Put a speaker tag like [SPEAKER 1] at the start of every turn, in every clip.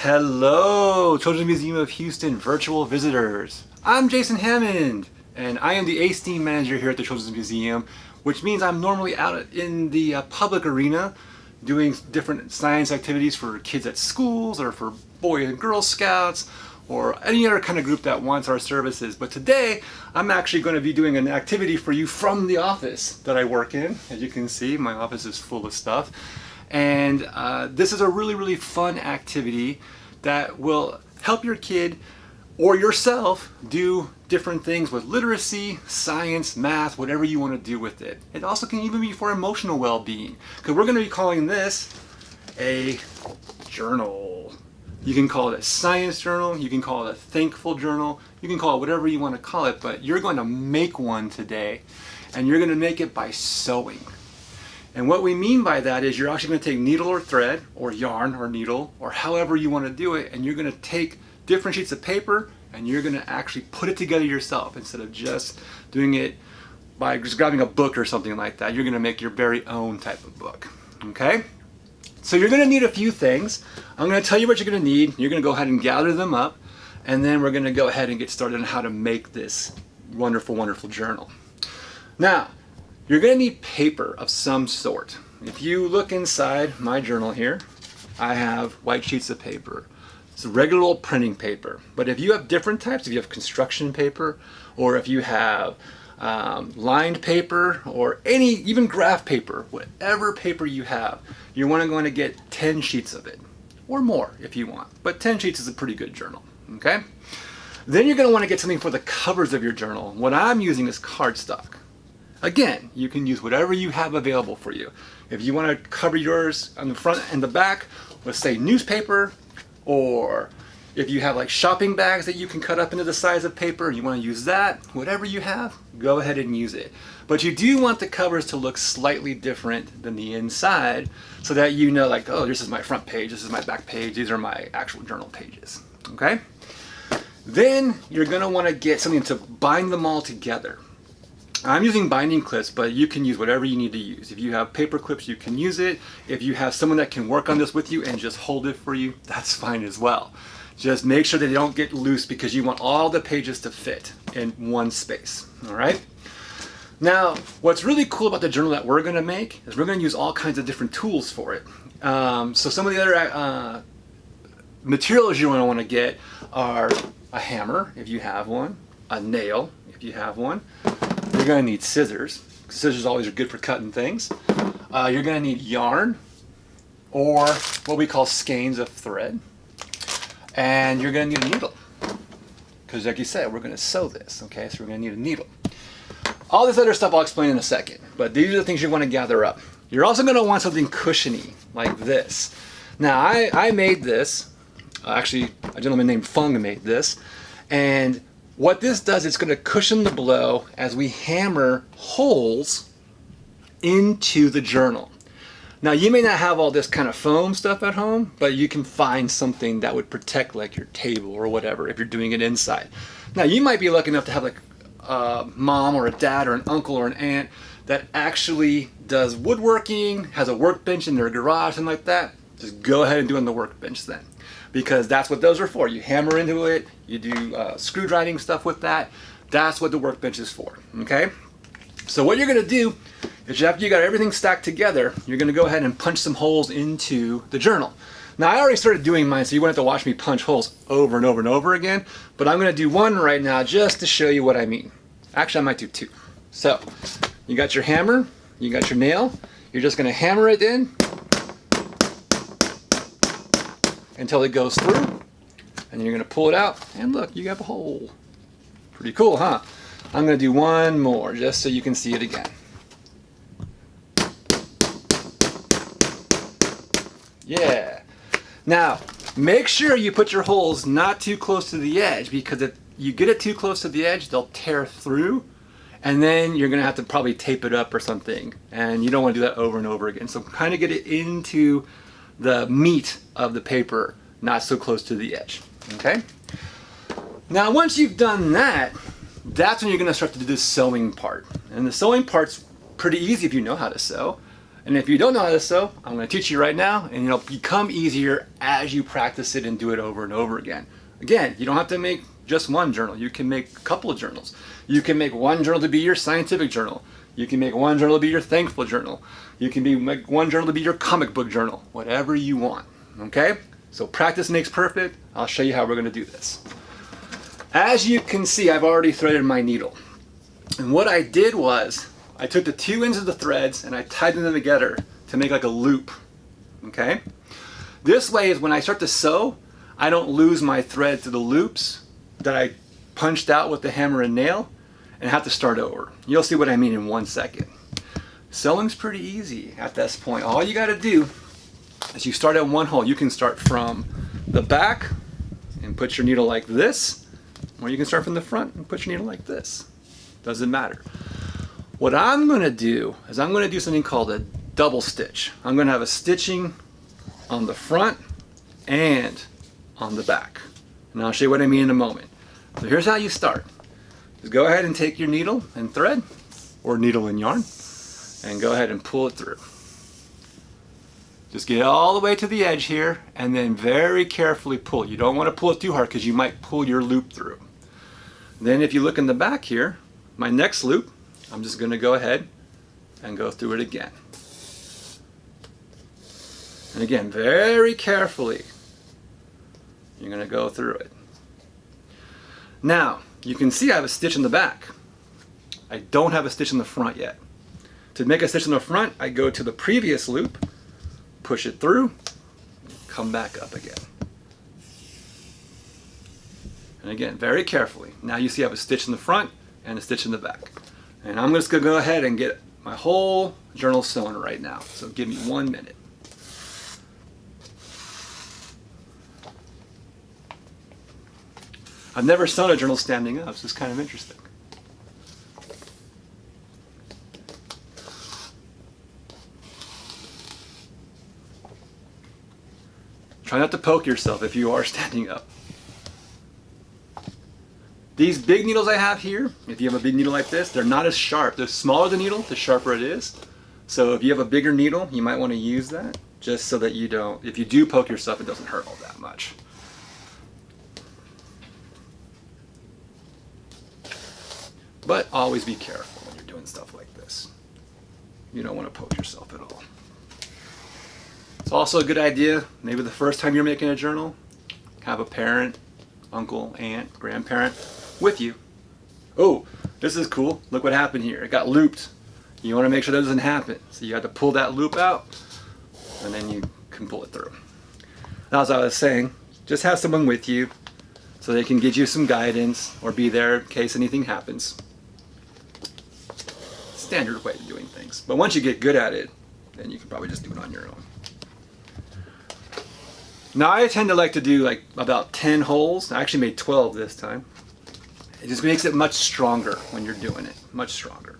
[SPEAKER 1] Hello, Children's Museum of Houston virtual visitors. I'm Jason Hammond, and I am the ACE team manager here at the Children's Museum, which means I'm normally out in the public arena doing different science activities for kids at schools or for Boy and Girl Scouts or any other kind of group that wants our services. But today, I'm actually going to be doing an activity for you from the office that I work in. As you can see, my office is full of stuff. And this is a really fun activity that will help your kid or yourself do different things with literacy, science, math, whatever you want to do with it. It also can even be for emotional well-being, because we're going to be calling this a journal. You can call it a science journal, you can call it a thankful journal, you can call it whatever you want to call it, but you're going to make one today, and you're going to make it by sewing. And what we mean by that is you're actually going to take needle or thread or yarn or needle or however you want to do it, and you're going to take different sheets of paper and you're going to actually put it together yourself instead of just doing it by just grabbing a book or something like that. You're going to make your very own type of book. Okay? So you're going to need a few things. I'm going to tell you what you're going to need. You're going to go ahead and gather them up, and then we're going to go ahead and get started on how to make this wonderful journal. Now, you're going to need paper of some sort. If you look inside my journal here, I have white sheets of paper. It's regular old printing paper. But if you have different types, if you have construction paper, or if you have lined paper, or even graph paper, whatever paper you have, you're going to get 10 sheets of it, or more if you want. But 10 sheets is a pretty good journal, okay? Then you're going to want to get something for the covers of your journal. What I'm using is cardstock. Again, you can use whatever you have available for you. If you want to cover yours on the front and the back with, say, newspaper, or if you have like shopping bags that you can cut up into the size of paper and you want to use that, whatever you have, go ahead and use it. But you do want the covers to look slightly different than the inside so that you know, like, oh, this is my front page, this is my back page, these are my actual journal pages, okay? Then you're going to want to get something to bind them all together. I'm using binding clips, but you can use whatever you need to use. If you have paper clips, you can use it. If you have someone that can work on this with you and just hold it for you, that's fine as well. Just make sure that they don't get loose because you want all the pages to fit in one space, all right? Now, what's really cool about the journal that we're gonna make is we're gonna use all kinds of different tools for it. So some of the other materials you're gonna wanna get are a hammer, if you have one, a nail, if you have one. You're going to need scissors. Scissors always are good for cutting things. You're going to need yarn, or what we call skeins of thread. And you're going to need a needle. Because like you said, we're going to sew this, okay? So we're going to need a needle. All this other stuff I'll explain in a second, but these are the things you want to gather up. You're also going to want something cushiony, like this. Now, I made this. Actually, a gentleman named Fung made this. And what this does, it's going to cushion the blow as we hammer holes into the journal. Now, you may not have all this kind of foam stuff at home, but you can find something that would protect like your table or whatever if you're doing it inside. Now, you might be lucky enough to have like a mom or a dad or an uncle or an aunt that actually does woodworking, has a workbench in their garage and like that. Just go ahead and do it on the workbench then, because that's what those are for. You hammer into it, you do screw driving stuff with that. That's what the workbench is for, okay? So what you're gonna do is after you got everything stacked together, you're gonna go ahead and punch some holes into the journal. Now, I already started doing mine, so you won't have to watch me punch holes over and over and over again, but I'm gonna do one right now just to show you what I mean. Actually, I might do two. So, you got your hammer, you got your nail, you're just gonna hammer it in until it goes through, and then you're going to pull it out, and look, you have a hole. Pretty cool, huh? I'm going to do one more just so you can see it again. Yeah. Now, make sure you put your holes not too close to the edge, because if you get it too close to the edge, they'll tear through, and then you're going to have to probably tape it up or something, and you don't want to do that over and over again. So kind of get it into the meat of the paper, not so close to the edge, okay? Now, once you've done that, that's when you're gonna start to do the sewing part. And the sewing part's pretty easy if you know how to sew. And if you don't know how to sew, I'm going to teach you right now, and it'll become easier as you practice it and do it over and over again. Again, you don't have to make just one journal. You can make a couple of journals. You can make one journal to be your scientific journal. You can make one journal to be your thankful journal. You can make one journal to be your comic book journal. Whatever you want, okay? So practice makes perfect. I'll show you how we're going to do this. As you can see, I've already threaded my needle. And what I did was, I took the two ends of the threads and I tied them together to make like a loop, okay? This way is when I start to sew, I don't lose my thread to the loops that I punched out with the hammer and nail and have to start over. You'll see what I mean in 1 second. Sewing's pretty easy at this point. All you gotta do is you start at one hole. You can start from the back and put your needle like this, or you can start from the front and put your needle like this. Doesn't matter. What I'm going to do is I'm going to do something called a double stitch. I'm going to have a stitching on the front and on the back. And I'll show you what I mean in a moment. So here's how you start. Just go ahead and take your needle and thread, or needle and yarn, and go ahead and pull it through. Just get all the way to the edge here and then very carefully pull. You don't want to pull it too hard because you might pull your loop through. Then if you look in the back here, my next loop, I'm just going to go ahead and go through it again. And again, very carefully, you're going to go through it. Now, you can see I have a stitch in the back. I don't have a stitch in the front yet. To make a stitch in the front, I go to the previous loop, push it through, come back up again. And again, very carefully. Now you see I have a stitch in the front and a stitch in the back. And I'm just going to go ahead and get my whole journal sewn right now. So give me 1 minute. I've never sewn a journal standing up, so it's kind of interesting. Try not to poke yourself if you are standing up. These big needles I have here, if you have a big needle like this, they're not as sharp. The smaller the needle, the sharper it is. So if you have a bigger needle, you might want to use that just so that you don't, if you do poke yourself, it doesn't hurt all that much. But always be careful when you're doing stuff like this. You don't want to poke yourself at all. It's also a good idea, maybe the first time you're making a journal, have a parent, uncle, aunt, grandparent with you. Oh, this is cool. Look what happened here. It got looped. You want to make sure that doesn't happen. So you have to pull that loop out and then you can pull it through. Now, as I was saying, just have someone with you so they can give you some guidance or be there in case anything happens. Standard way of doing things. But once you get good at it, then you can probably just do it on your own. Now I tend to like to do like about 10 holes. I actually made 12 this time. It just makes it much stronger when you're doing it. Much stronger.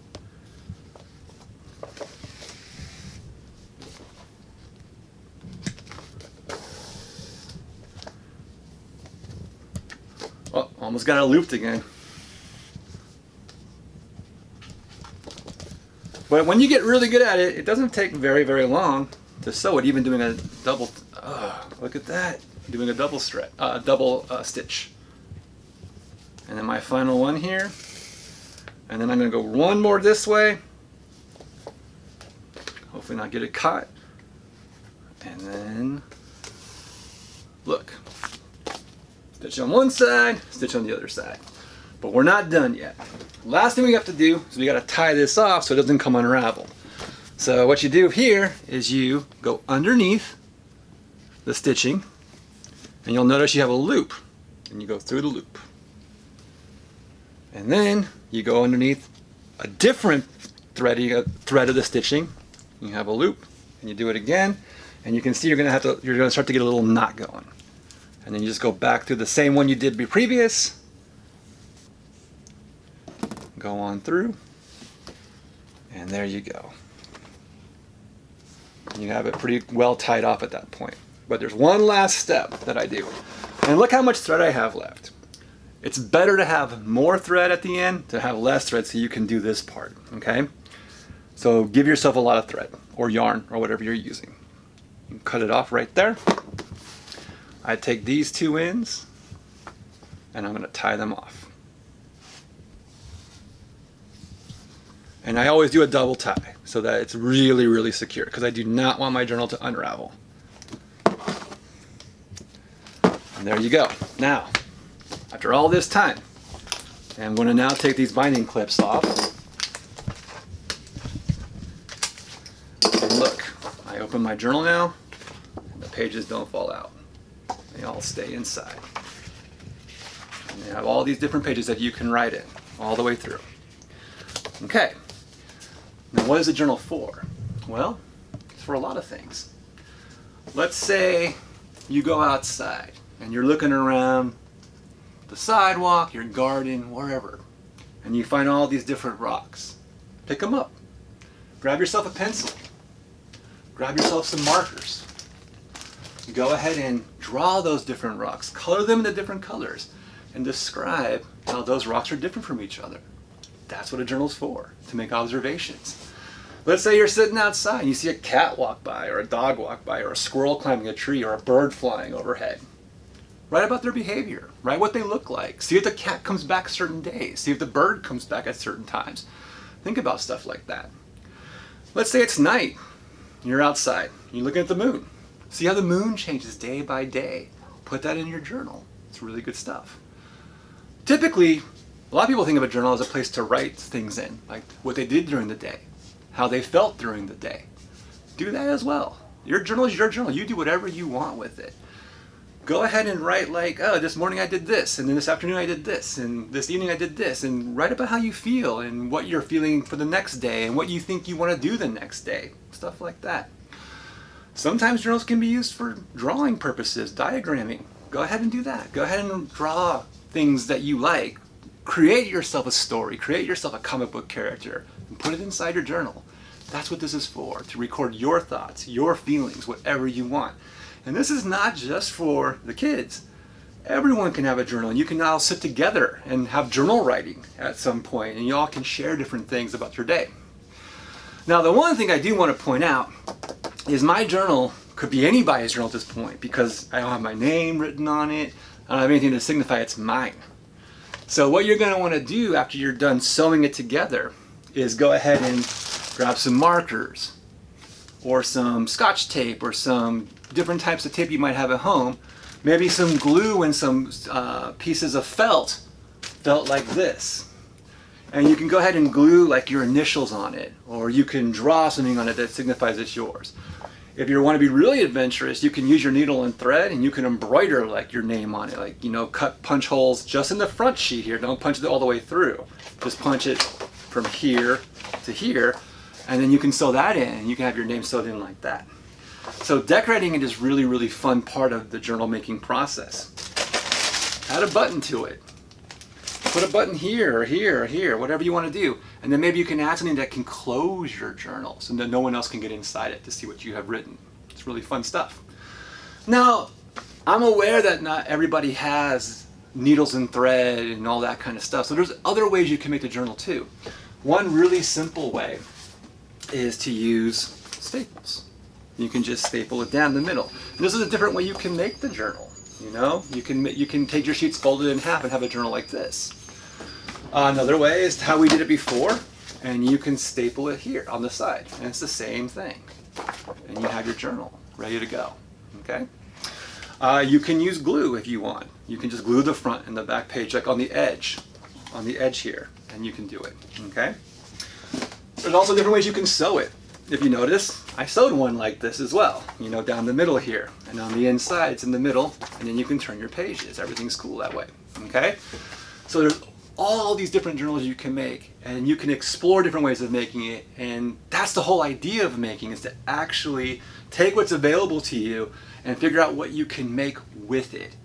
[SPEAKER 1] Oh, almost got it looped again. But when you get really good at it, it doesn't take very, very long to sew it, even doing a double, look at that, doing a double stitch. And then my final one here, and then I'm going to go one more this way, hopefully not get it caught, and then look, stitch on one side, stitch on the other side. But we're not done yet. Last thing we have to do is we got to tie this off so it doesn't come unraveled. So what you do here is you go underneath the stitching, and you'll notice you have a loop, and you go through the loop. And then you go underneath a different thread of the stitching. You have a loop, and you do it again, and you can see you're going to start to get a little knot going. And then you just go back through the same one you did previous. Go on through, and there you go. You have it pretty well tied off at that point. But there's one last step that I do. And look how much thread I have left. It's better to have more thread at the end to have less thread so you can do this part, okay? So give yourself a lot of thread or yarn or whatever you're using. You can cut it off right there. I take these two ends and I'm going to tie them off. And I always do a double tie so that it's really, really secure because I do not want my journal to unravel. And there you go. Now, after all this time, I'm going to now take these binding clips off. And look, I open my journal now, and the pages don't fall out. They all stay inside. And you have all these different pages that you can write in all the way through. Okay. Now what is a journal for? Well, it's for a lot of things. Let's say you go outside and you're looking around the sidewalk, your garden, wherever, and you find all these different rocks. Pick them up. Grab yourself a pencil. Grab yourself some markers. You go ahead and draw those different rocks. Color them into different colors and describe how those rocks are different from each other. That's what a journal's for, to make observations. Let's say you're sitting outside and you see a cat walk by, or a dog walk by, or a squirrel climbing a tree, or a bird flying overhead. Write about their behavior. Write what they look like. See if the cat comes back certain days. See if the bird comes back at certain times. Think about stuff like that. Let's say it's night. You're outside. You're looking at the moon. See how the moon changes day by day. Put that in your journal. It's really good stuff. Typically, a lot of people think of a journal as a place to write things in, like what they did during the day, how they felt during the day. Do that as well. Your journal is your journal. You do whatever you want with it. Go ahead and write like, oh, this morning I did this, and then this afternoon I did this, and this evening I did this, and write about how you feel and what you're feeling for the next day and what you think you want to do the next day. Stuff like that. Sometimes journals can be used for drawing purposes, diagramming. Go ahead and do that. Go ahead and draw things that you like. Create yourself a story, create yourself a comic book character, and put it inside your journal. That's what this is for, to record your thoughts, your feelings, whatever you want. And this is not just for the kids. Everyone can have a journal, and you can all sit together and have journal writing at some point, and you all can share different things about your day. Now, the one thing I do want to point out is my journal could be anybody's journal at this point because I don't have my name written on it. I don't have anything to signify it's mine. So what you're going to want to do after you're done sewing it together is go ahead and grab some markers or some scotch tape or some different types of tape you might have at home. Maybe some glue and some pieces of felt like this. And you can go ahead and glue like your initials on it, or you can draw something on it that signifies it's yours. If you want to be really adventurous, you can use your needle and thread and you can embroider like your name on it. Like, you know, cut punch holes just in the front sheet here. Don't punch it all the way through. Just punch it from here to here, and then you can sew that in and you can have your name sewed in like that. So decorating it is really, really fun part of the journal making process. Add a button to it. Put a button here or here or here, whatever you want to do. And then maybe you can add something that can close your journal so that no one else can get inside it to see what you have written. It's really fun stuff. Now, I'm aware that not everybody has needles and thread and all that kind of stuff. So there's other ways you can make the journal too. One really simple way is to use staples. You can just staple it down the middle. And this is a different way you can make the journal. You know, you can take your sheets folded in half and have a journal like this. Another way is how we did it before, and you can staple it here on the side, and it's the same thing. And you have your journal ready to go. Okay. You can use glue if you want. You can just glue the front and the back page like on the edge here, and you can do it. Okay. There's also different ways you can sew it. If you notice, I sewed one like this as well, you know, down the middle here. And on the inside, it's in the middle, and then you can turn your pages. Everything's cool that way, okay? So there's all these different journals you can make, and you can explore different ways of making it, and that's the whole idea of making, is to actually take what's available to you and figure out what you can make with it.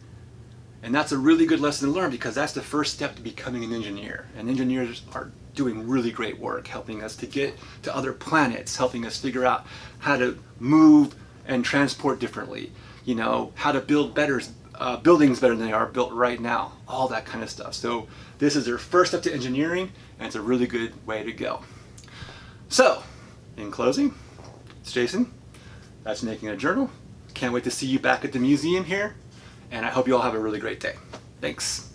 [SPEAKER 1] And that's a really good lesson to learn because that's the first step to becoming an engineer. And engineers are doing really great work helping us to get to other planets, helping us figure out how to move and transport differently, you know, how to build buildings better than they are built right now, all that kind of stuff. So this is their first step to engineering, and it's a really good way to go. So In closing, it's Jason. That's Making a Journal. Can't wait to see you back at the museum here, and I hope you all have a really great day. Thanks.